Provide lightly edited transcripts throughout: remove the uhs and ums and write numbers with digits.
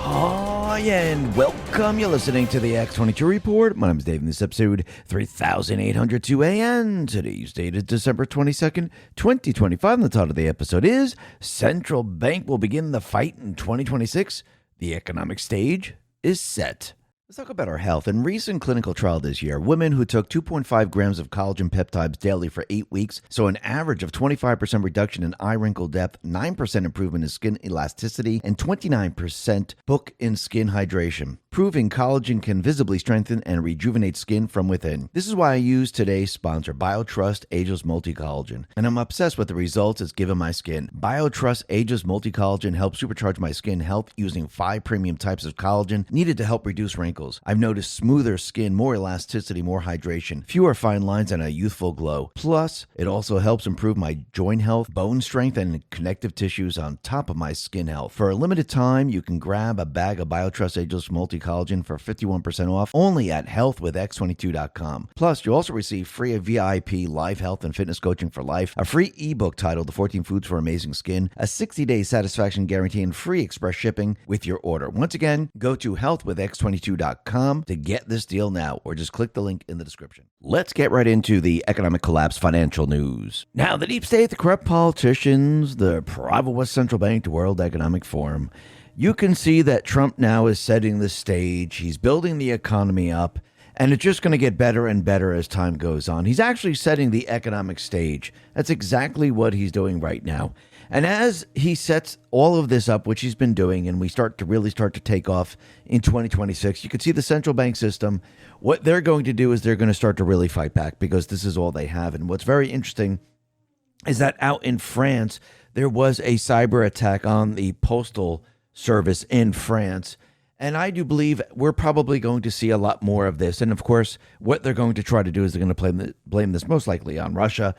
Oh, yeah, and welcome. You're listening to the X22 Report. My name is Dave, and this episode 3802 AN. Today's date is December 22nd, 2025, and the title of the episode is Central Bank Will Begin the Fight in 2026. The economic stage is set. Let's talk about our health. In recent clinical trial this year, women who took 2.5 grams of collagen peptides daily for 8 weeks saw an average of 25% reduction in eye wrinkle depth, 9% improvement in skin elasticity, and 29% book in skin hydration, proving collagen can visibly strengthen and rejuvenate skin from within. This is why I use today's sponsor, BioTrust Ageless Multi-Collagen, and I'm obsessed with the results it's given my skin. BioTrust Ageless Multi-Collagen helps supercharge my skin health using 5 premium types of collagen needed to help reduce wrinkles. I've noticed smoother skin, more elasticity, more hydration, fewer fine lines, and a youthful glow. Plus, it also helps improve my joint health, bone strength, and connective tissues on top of my skin health. For a limited time, you can grab a bag of BioTrust Ageless Multi-Collagen for 51% off only at healthwithx22.com. Plus, you also receive free VIP live health and fitness coaching for life, a free ebook titled The 14 Foods for Amazing Skin, a 60-day satisfaction guarantee, and free express shipping with your order. Once again, go to healthwithx22.com to get this deal now, or just click the link in the description. Let's get right into the economic collapse financial news. Now, the deep state, the corrupt politicians, the private West Central Bank, the World Economic Forum. You can see that Trump now is setting the stage. He's building the economy up, and it's just going to get better and better as time goes on. He's actually setting the economic stage. That's exactly what he's doing right now. And as he sets all of this up, which he's been doing, and we start to take off in 2026, you can see the central bank system. What they're going to do is they're going to start to really fight back because this is all they have. And what's very interesting is that out in France, there was a cyber attack on the postal service in France. And I do believe we're probably going to see a lot more of this. And of course, what they're going to try to do is they're going to blame this most likely on Russia.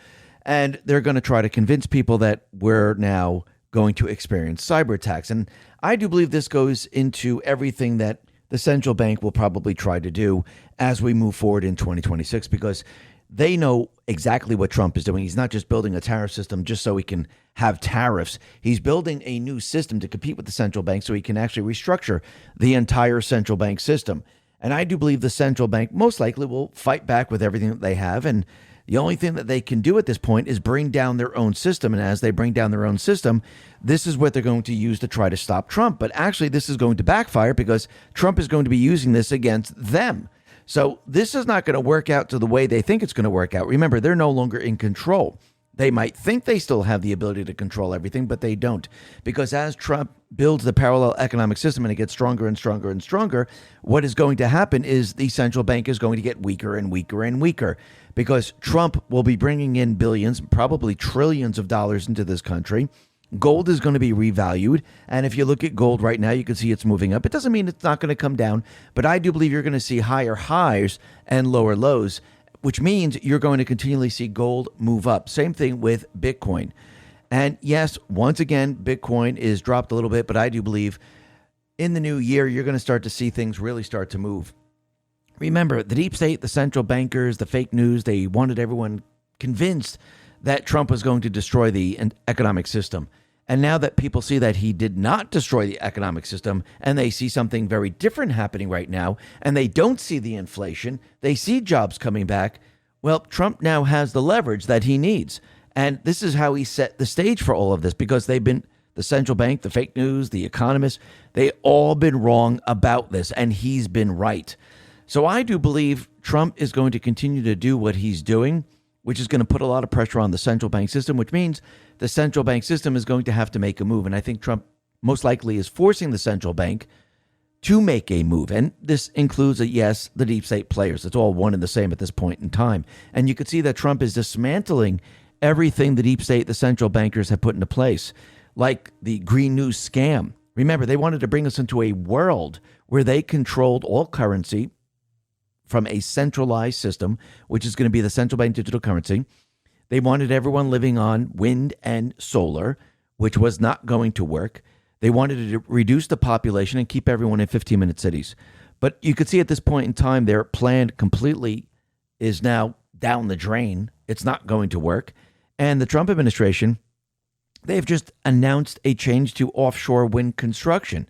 And they're going to try to convince people that we're now going to experience cyber attacks. And I do believe this goes into everything that the central bank will probably try to do as we move forward in 2026, because they know exactly what Trump is doing. He's not just building a tariff system just so he can have tariffs. He's building a new system to compete with the central bank so he can actually restructure the entire central bank system. And I do believe the central bank most likely will fight back with everything that they have. And the only thing that they can do at this point is bring down their own system. And as they bring down their own system, this is what they're going to use to try to stop Trump. But actually, this is going to backfire because Trump is going to be using this against them. So this is not going to work out to the way they think it's going to work out. Remember, they're no longer in control. They might think they still have the ability to control everything, but they don't. Because as Trump builds the parallel economic system and it gets stronger and stronger and stronger, what is going to happen is the central bank is going to get weaker and weaker and weaker, because Trump will be bringing in billions, probably trillions of dollars into this country. Gold is going to be revalued. And if you look at gold right now, you can see it's moving up. It doesn't mean it's not going to come down, but I do believe you're going to see higher highs and lower lows, which means you're going to continually see gold move up. Same thing with Bitcoin. And yes, once again, Bitcoin is dropped a little bit, but I do believe in the new year, you're going to start to see things really start to move. Remember, the deep state, the central bankers, the fake news, they wanted everyone convinced that Trump was going to destroy the economic system. And now that people see that he did not destroy the economic system, and they see something very different happening right now, and they don't see the inflation, they see jobs coming back, well, Trump now has the leverage that he needs. And this is how he set the stage for all of this, because they've been, the central bank, the fake news, the economists, they all been wrong about this, and he's been right. So I do believe Trump is going to continue to do what he's doing, which is going to put a lot of pressure on the central bank system, which means the central bank system is going to have to make a move. And I think Trump most likely is forcing the central bank to make a move. And this includes, yes, the deep state players. It's all one and the same at this point in time. And you can see that Trump is dismantling everything the deep state, the central bankers have put into place, like the green news scam. Remember, they wanted to bring us into a world where they controlled all currency from a centralized system, which is going to be the central bank digital currency. They wanted everyone living on wind and solar, which was not going to work. They wanted to reduce the population and keep everyone in 15-minute cities. But you could see at this point in time, their plan completely is now down the drain. It's not going to work. And the Trump administration, they've just announced a change to offshore wind construction.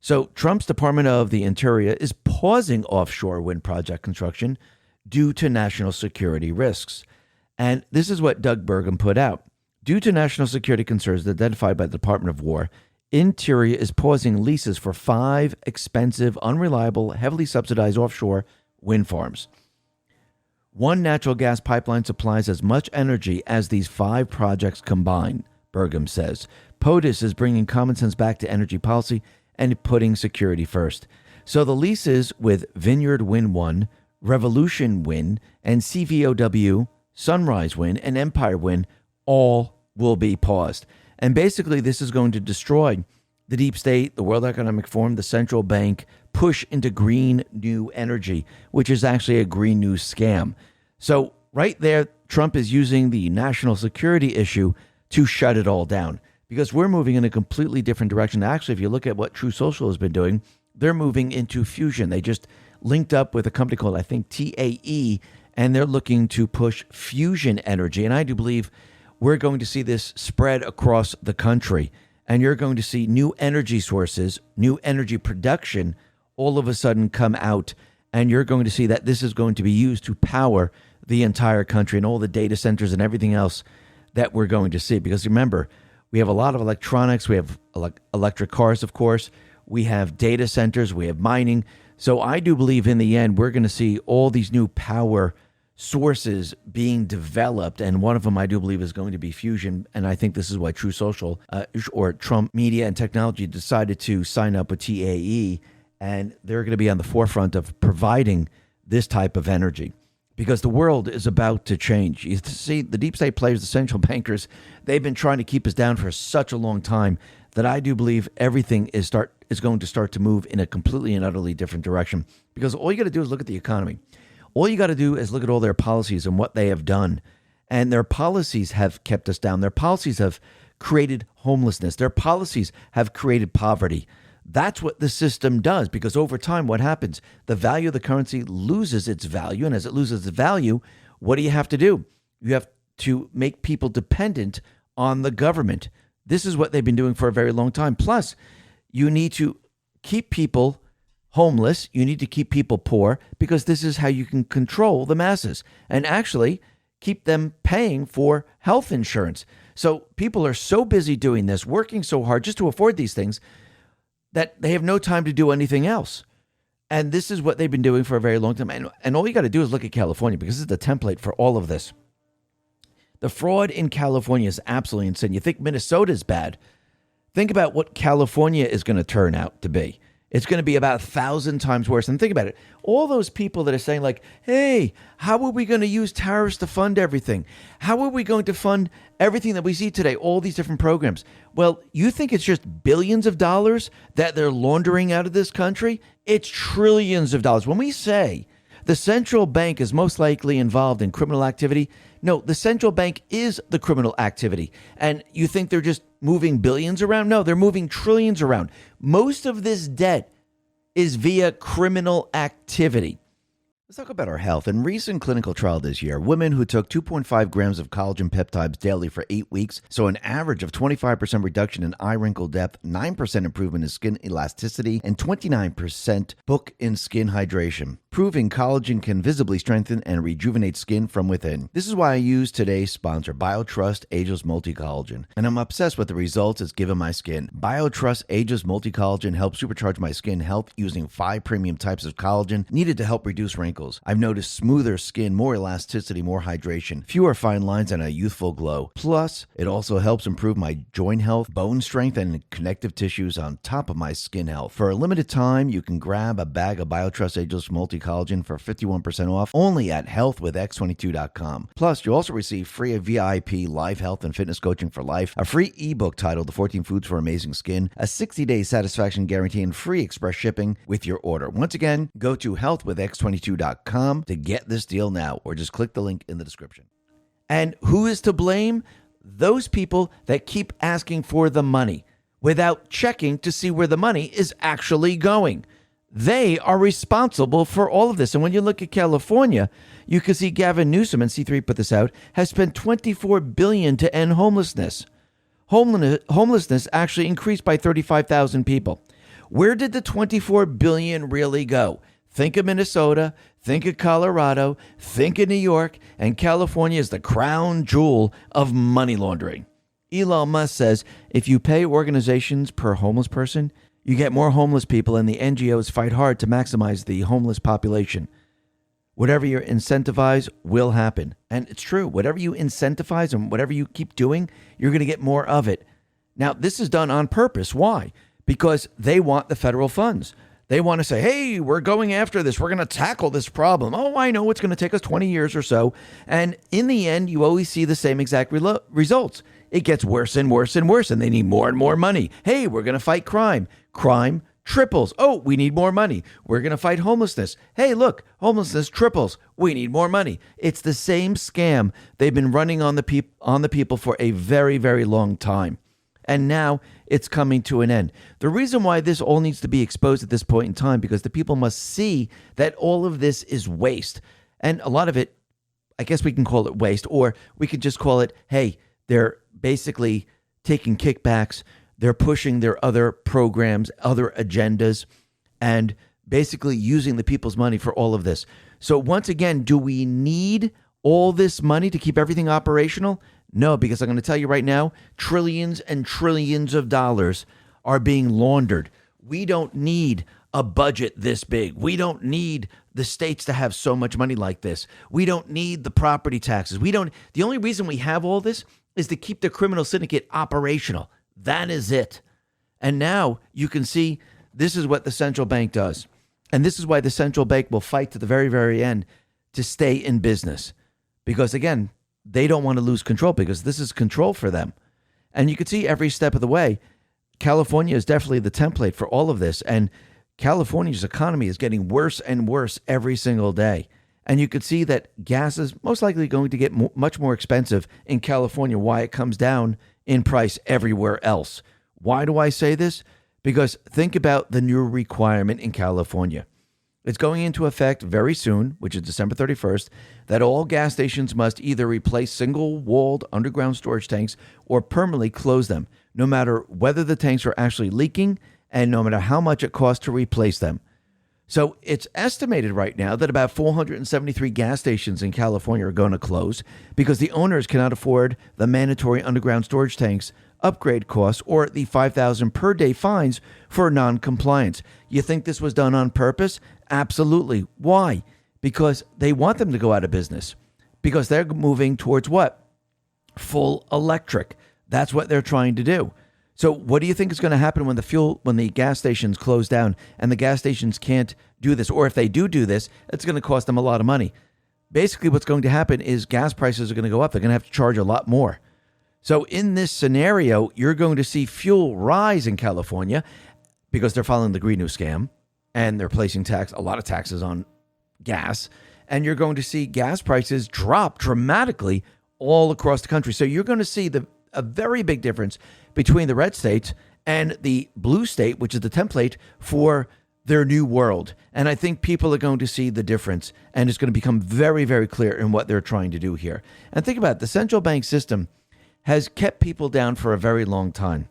So Trump's Department of the Interior is pausing offshore wind project construction due to national security risks. And this is what Doug Burgum put out. Due to national security concerns identified by the Department of War, Interior is pausing leases for 5 expensive, unreliable, heavily subsidized offshore wind farms. One natural gas pipeline supplies as much energy as these 5 projects combined, Burgum says. POTUS is bringing common sense back to energy policy and putting security first. So the leases with Vineyard Wind 1, Revolution Wind, and CVOW, Sunrise Wind, and Empire Wind all will be paused. And basically, this is going to destroy the deep state, the World Economic Forum, the central bank push into green new energy, which is actually a green new scam. So right there, Trump is using the national security issue to shut it all down because we're moving in a completely different direction. Actually, if you look at what True Social has been doing, they're moving into fusion. They just linked up with a company called, I think, TAE, and they're looking to push fusion energy. And I do believe we're going to see this spread across the country. And you're going to see new energy sources, new energy production all of a sudden come out. And you're going to see that this is going to be used to power the entire country and all the data centers and everything else that we're going to see. Because remember, we have a lot of electronics. We have electric cars, of course. We have data centers. We have mining. So I do believe in the end, we're going to see all these new power sources being developed, and one of them I do believe is going to be fusion. And I think this is why True Social or Trump Media and Technology decided to sign up with TAE, and they're going to be on the forefront of providing this type of energy because the world is about to change. You see, the deep state players, the central bankers, they've been trying to keep us down for such a long time that I do believe everything is going to start to move in a completely and utterly different direction, because all you got to do is look at the economy. All you got to do is look at all their policies and what they have done. And their policies have kept us down. Their policies have created homelessness. Their policies have created poverty. That's what the system does, because over time, what happens? The value of the currency loses its value. And as it loses its value, what do you have to do? You have to make people dependent on the government. This is what they've been doing for a very long time. Plus, you need to keep people homeless. You need to keep people poor, because this is how you can control the masses and actually keep them paying for health insurance. So people are so busy doing this, working so hard just to afford these things, that they have no time to do anything else. And this is what they've been doing for a very long time. And all you got to do is look at California, because this is the template for all of this. The fraud in California is absolutely insane. You think Minnesota is bad. Think about what California is going to turn out to be. It's going to be about 1,000 times worse. And think about it. All those people that are saying like, hey, how are we going to use tariffs to fund everything? How are we going to fund everything that we see today, all these different programs? Well, you think it's just billions of dollars that they're laundering out of this country? It's trillions of dollars. When we say the central bank is most likely involved in criminal activity, no, the central bank is the criminal activity. And you think they're just moving billions around? No, they're moving trillions around. Most of this debt is via criminal activity. Let's talk about our health. In recent clinical trial this year, women who took 2.5 grams of collagen peptides daily for 8 weeks saw an average of 25% reduction in eye wrinkle depth, 9% improvement in skin elasticity, and 29% book in skin hydration, proving collagen can visibly strengthen and rejuvenate skin from within. This is why I use today's sponsor, BioTrust Ageless Multi-Collagen, and I'm obsessed with the results it's given my skin. BioTrust Ageless Multi-Collagen helps supercharge my skin health using 5 premium types of collagen needed to help reduce wrinkles. I've noticed smoother skin, more elasticity, more hydration, fewer fine lines, and a youthful glow. Plus, it also helps improve my joint health, bone strength, and connective tissues on top of my skin health. For a limited time, you can grab a bag of BioTrust Ageless Multi-Collagen for 51% off only at healthwithx22.com. Plus, you also receive free VIP live health and fitness coaching for life, a free ebook titled The 14 Foods for Amazing Skin, a 60-day satisfaction guarantee, and free express shipping with your order. Once again, go to healthwithx22.com to get this deal now, or just click the link in the description. And who is to blame? Those people that keep asking for the money without checking to see where the money is actually going. They are responsible for all of this. And when you look at California, you can see Gavin Newsom, and C3 put this out, has spent $24 billion to end homelessness. Homelessness actually increased by 35,000 people. Where did the $24 billion really go? Think of Minnesota, think of Colorado, think of New York, and California is the crown jewel of money laundering. Elon Musk says if you pay organizations per homeless person, you get more homeless people, and the NGOs fight hard to maximize the homeless population. Whatever you incentivize will happen. And it's true. Whatever you incentivize and whatever you keep doing, you're going to get more of it. Now, this is done on purpose. Why? Because they want the federal funds. They want to say, hey, we're going after this. We're going to tackle this problem. Oh, I know it's going to take us 20 years or so. And in the end, you always see the same exact results. It gets worse and worse and worse, and they need more and more money. Hey, we're going to fight crime. Crime triples. Oh, we need more money. We're going to fight homelessness. Hey, look, homelessness triples. We need more money. It's the same scam they've been running on the people for a very, very long time. And now it's coming to an end. The reason why this all needs to be exposed at this point in time, because the people must see that all of this is waste. And a lot of it, I guess we can call it waste, or we could just call it, hey, they're basically taking kickbacks. They're pushing their other programs, other agendas, and basically using the people's money for all of this. So once again, do we need all this money to keep everything operational? No, because I'm going to tell you right now, trillions and trillions of dollars are being laundered. We don't need a budget this big. We don't need the states to have so much money like this. We don't need the property taxes. The only reason we have all this is to keep the criminal syndicate operational. That is it. And now you can see this is what the central bank does. And this is why the central bank will fight to the very, very end to stay in business. Because again, they don't want to lose control, because this is control for them. And you can see every step of the way, California is definitely the template for all of this. And California's economy is getting worse and worse every single day. And you could see that gas is most likely going to get much more expensive in California, why it comes down in price everywhere else. Why do I say this? Because think about the new requirement in California. It's going into effect very soon, which is December 31st, that all gas stations must either replace single-walled underground storage tanks or permanently close them, no matter whether the tanks are actually leaking and no matter how much it costs to replace them. So it's estimated right now that about 473 gas stations in California are going to close because the owners cannot afford the mandatory underground storage tanks upgrade costs or the $5,000 per day fines for non-compliance. You think this was done on purpose? Absolutely. Why? Because they want them to go out of business. Because they're moving towards what? Full electric. That's what they're trying to do. So what do you think is going to happen when the gas stations close down and the gas stations can't do this? Or if they do this, it's going to cost them a lot of money. Basically, what's going to happen is gas prices are going to go up. They're going to have to charge a lot more. So in this scenario, you're going to see fuel rise in California because they're following the Green New Scam and they're placing a lot of taxes on gas. And you're going to see gas prices drop dramatically all across the country. So you're going to see a very big difference between the red states and the blue state, which is the template for their new world. And I think people are going to see the difference, and it's going to become very, very clear in what they're trying to do here. And think about it. The central bank system has kept people down for a very long time.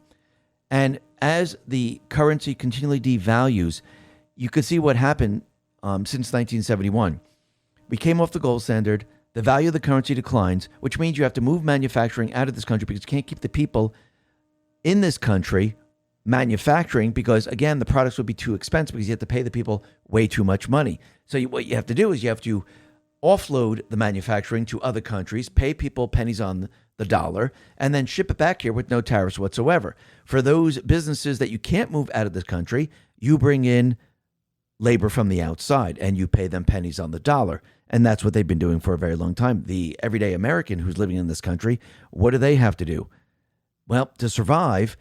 And as the currency continually devalues, you could see what happened since 1971. We came off the gold standard. The value of the currency declines, which means you have to move manufacturing out of this country because you can't keep the people in this country manufacturing because, again, the products would be too expensive because you have to pay the people way too much money. So what you have to do is you have to offload the manufacturing to other countries, pay people pennies on the dollar, and then ship it back here with no tariffs whatsoever. For those businesses that you can't move out of this country, you bring in labor from the outside and you pay them pennies on the dollar. And that's what they've been doing for a very long time. The everyday American who's living in this country, what do they have to do? Well, to survive,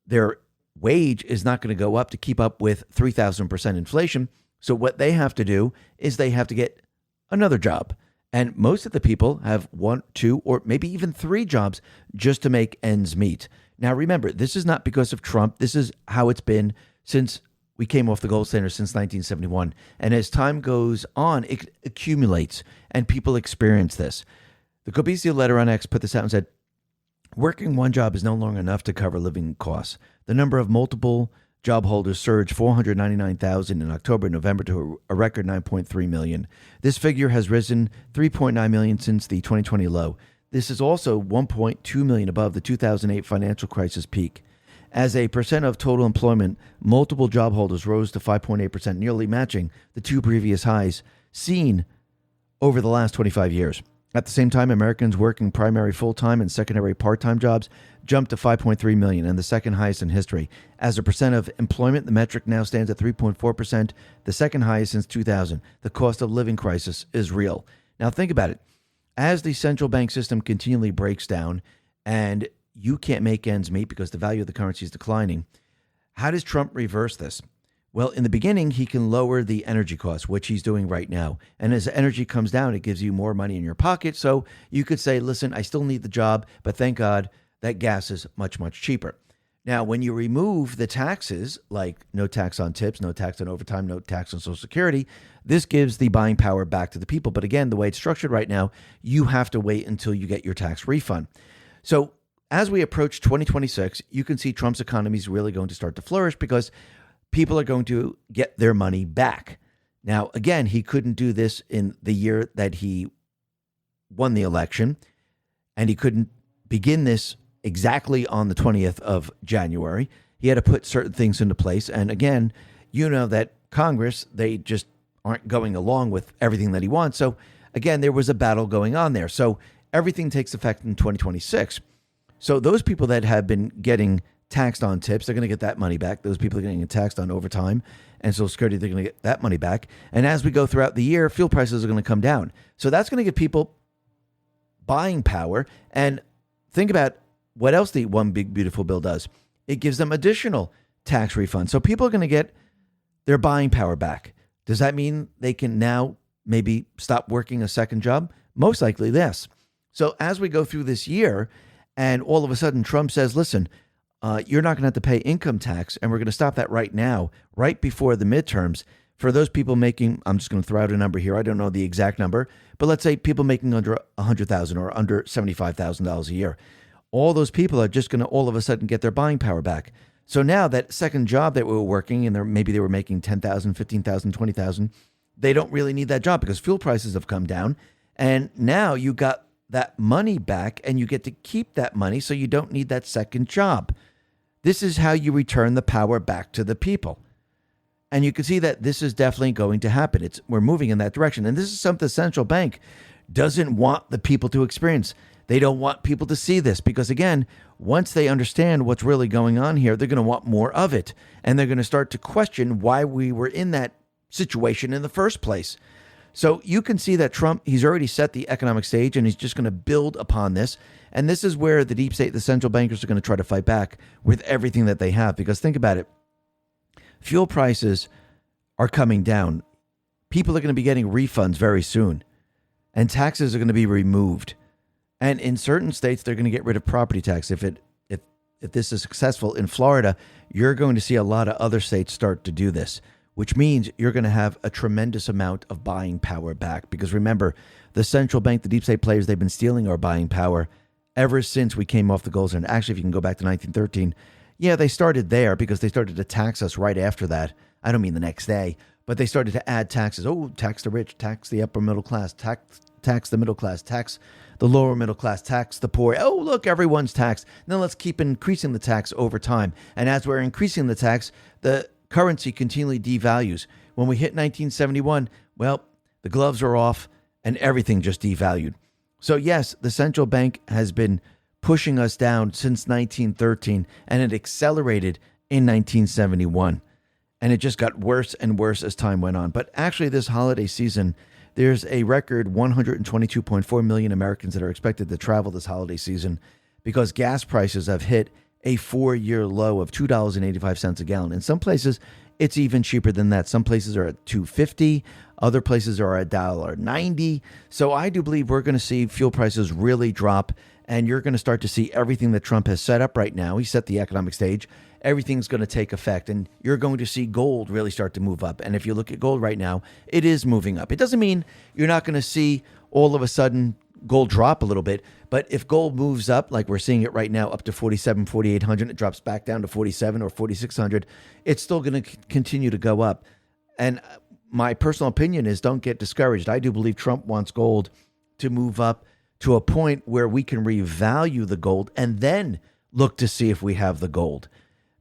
their wage is not going to go up to keep up with 3,000% inflation. So what they have to do is they have to get another job. And most of the people have 1, 2, or maybe even 3 jobs just to make ends meet. Now, remember, this is not because of Trump. This is how it's been since we came off the gold standard since 1971. And as time goes on, it accumulates and people experience this. The Cobicio letter on X put this out and said, working one job is no longer enough to cover living costs. The number of multiple Job holders surged 499,000 in October and November to a record 9.3 million. This figure has risen 3.9 million since the 2020 low. This is also 1.2 million above the 2008 financial crisis peak. As a percent of total employment, multiple job holders rose to 5.8%, nearly matching the two previous highs seen over the last 25 years. At the same time, Americans working primary full-time and secondary part-time jobs jumped to 5.3 million, and the second highest in history. As a percent of employment, the metric now stands at 3.4%, the second highest since 2000. The cost of living crisis is real. Now think about it. As the central bank system continually breaks down and you can't make ends meet because the value of the currency is declining, how does Trump reverse this? Well, in the beginning, he can lower the energy costs, which he's doing right now. And as energy comes down, it gives you more money in your pocket. So you could say, listen, I still need the job, but thank God that gas is much, much cheaper. Now, when you remove the taxes, like no tax on tips, no tax on overtime, no tax on Social Security, this gives the buying power back to the people. But again, the way it's structured right now, you have to wait until you get your tax refund. So as we approach 2026, you can see Trump's economy is really going to start to flourish because people are going to get their money back. Now, again, he couldn't do this in the year that he won the election, and he couldn't begin this exactly on the 20th of January. He had to put certain things into place. And again, you know that Congress, they just aren't going along with everything that he wants. So again, there was a battle going on there. So everything takes effect in 2026. So those people that have been getting taxed on tips, they're going to get that money back. Those people are getting taxed on overtime and Social Security, they're going to get that money back. And as we go throughout the year, fuel prices are going to come down. So that's going to give people buying power. And think about what else the One Big Beautiful Bill does. It gives them additional tax refunds. So people are going to get their buying power back. Does that mean they can now maybe stop working a second job? Most likely, yes. So as we go through this year and all of a sudden Trump says, listen, you're not going to have to pay income tax, and we're going to stop that right now, right before the midterms. For those people making, I'm just going to throw out a number here. I don't know the exact number, but let's say people making under $100,000 or under $75,000 a year. All those people are just going to all of a sudden get their buying power back. So now that second job that we were working, and maybe they were making $10,000, $15,000, $20,000, they don't really need that job because fuel prices have come down. And now you got that money back, and you get to keep that money, so you don't need that second job. This is how you return the power back to the people. And you can see that this is definitely going to happen. We're moving in that direction. And this is something the central bank doesn't want the people to experience. They don't want people to see this because, again, once they understand what's really going on here, they're going to want more of it. And they're going to start to question why we were in that situation in the first place. So you can see that Trump, he's already set the economic stage, and he's just going to build upon this. And this is where the deep state, the central bankers, are going to try to fight back with everything that they have. Because think about it. Fuel prices are coming down. People are going to be getting refunds very soon. And taxes are going to be removed. And in certain states, they're going to get rid of property tax. If this is successful in Florida, you're going to see a lot of other states start to do this, which means you're going to have a tremendous amount of buying power back. Because remember, the central bank, the deep state players, they've been stealing our buying power ever since we came off the gold standard. Actually, if you can go back to 1913, yeah, they started there because they started to tax us right after that. I don't mean the next day, but they started to add taxes. Oh, tax the rich, tax the upper middle class, tax the middle class, tax the lower middle class, tax the poor. Oh, look, everyone's taxed. Now let's keep increasing the tax over time. And as we're increasing the tax, the currency continually devalues. When we hit 1971, well, the gloves are off and everything just devalued. So yes, the central bank has been pushing us down since 1913, and it accelerated in 1971. And it just got worse and worse as time went on. But actually, this holiday season, there's a record 122.4 million Americans that are expected to travel this holiday season because gas prices have hit a 4-year low of $2.85 a gallon. In some places, it's even cheaper than that. Some places are at $2.50. Other places are at $1.90. So I do believe we're going to see fuel prices really drop, and you're going to start to see everything that Trump has set up right now. He set the economic stage. Everything's going to take effect, and you're going to see gold really start to move up. And if you look at gold right now, it is moving up. It doesn't mean you're not going to see all of a sudden gold drop a little bit. But if gold moves up, like we're seeing it right now, up to 4,800, it drops back down to 47 or 4,600, it's still going to continue to go up. And my personal opinion is don't get discouraged. I do believe Trump wants gold to move up to a point where we can revalue the gold and then look to see if we have the gold.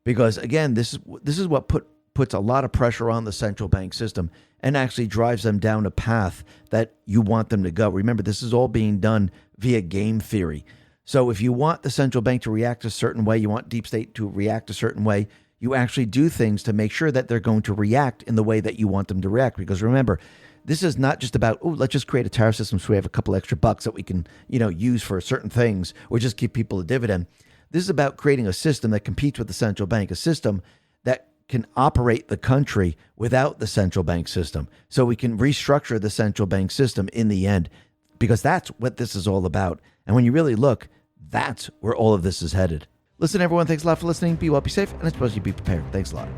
Because again, this is what puts a lot of pressure on the central bank system and actually drives them down a path that you want them to go. Remember, this is all being done via game theory. So if you want the central bank to react a certain way, you want deep state to react a certain way, you actually do things to make sure that they're going to react in the way that you want them to react. Because remember, this is not just about, let's just create a tariff system so we have a couple extra bucks that we can, use for certain things or just give people a dividend. This is about creating a system that competes with the central bank, a system that can operate the country without the central bank system. So we can restructure the central bank system in the end, because that's what this is all about. And when you really look, that's where all of this is headed. Listen, everyone, thanks a lot for listening. Be well, be safe, and I suppose you be prepared. Thanks a lot.